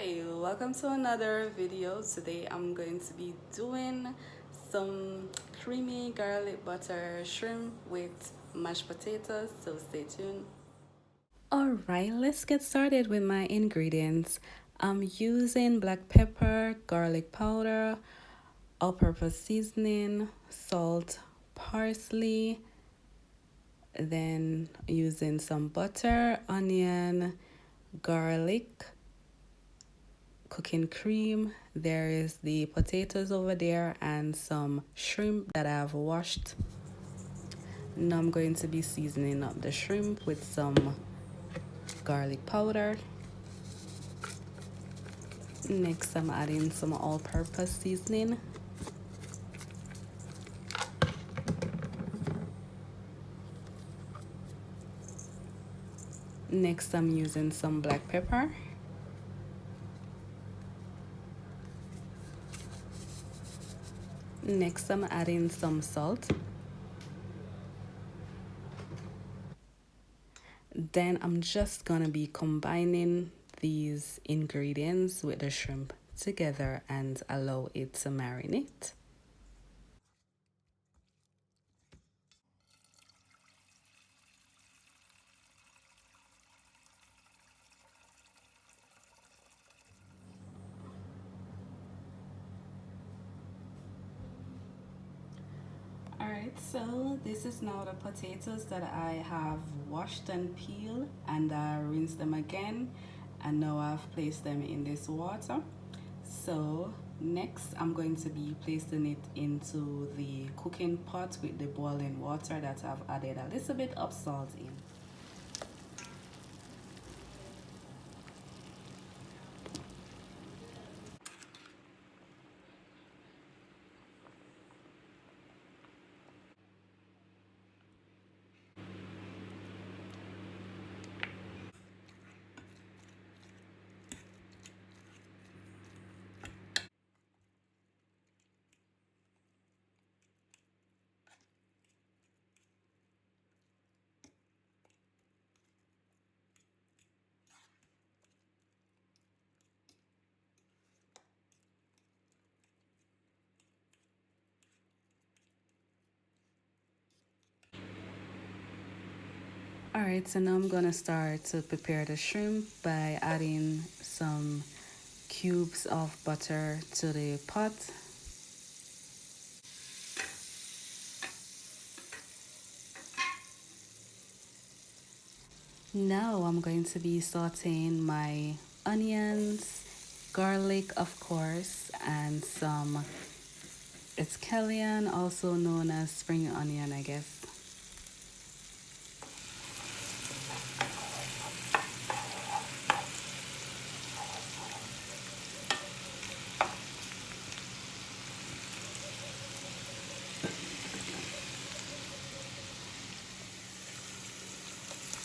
Hi, welcome to another video. Today I'm going to be doing some creamy garlic butter shrimp with mashed potatoes, so stay tuned. Alright, let's get started with my ingredients. I'm using black pepper, garlic powder, all-purpose seasoning, salt, parsley, then using some butter, onion, garlic, cooking cream. There is the potatoes over there and some shrimp that I've washed. Now I'm going to be seasoning up the shrimp with some garlic powder. Next, I'm adding some all-purpose seasoning. Next, I'm using some black pepper. Next, I'm adding some salt. Then I'm just gonna be combining these ingredients with the shrimp together and allow it to marinate. Alright, so this is now the potatoes that I have washed and peeled, and I rinsed them again, and now I've placed them in this water. So next I'm going to be placing it into the cooking pot with the boiling water that I've added a little bit of salt in. Alright, so now I'm gonna start to prepare the shrimp by adding some cubes of butter to the pot. Now I'm going to be sauteing my onions, garlic of course, and some scallion, also known as spring onion, I guess.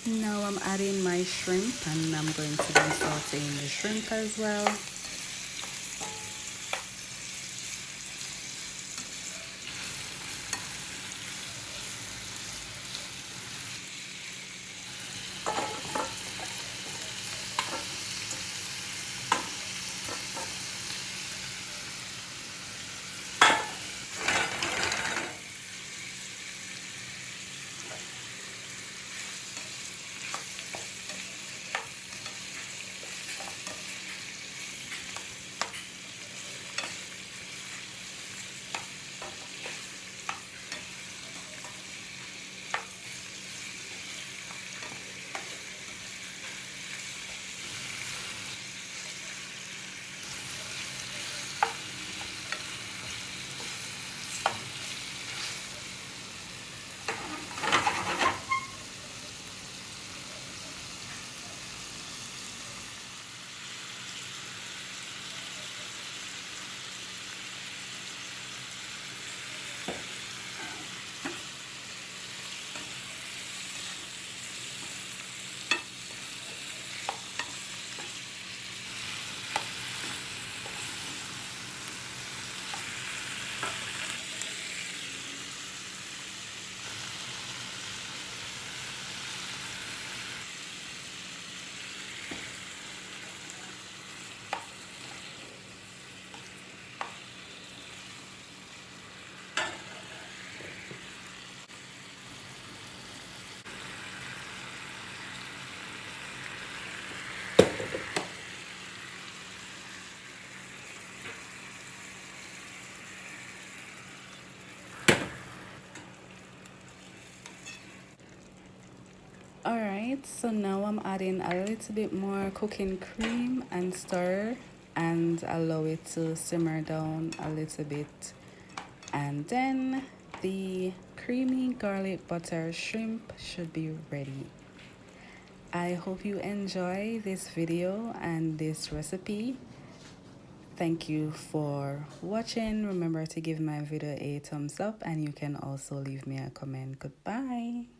Now I'm adding my shrimp, and I'm going to be sauteing the shrimp as well. Alright, so now I'm adding a little bit more cooking cream and stir and allow it to simmer down a little bit. And then the creamy garlic butter shrimp should be ready. I hope you enjoy this video and this recipe. Thank you for watching. Remember to give my video a thumbs up and you can also leave me a comment. Goodbye.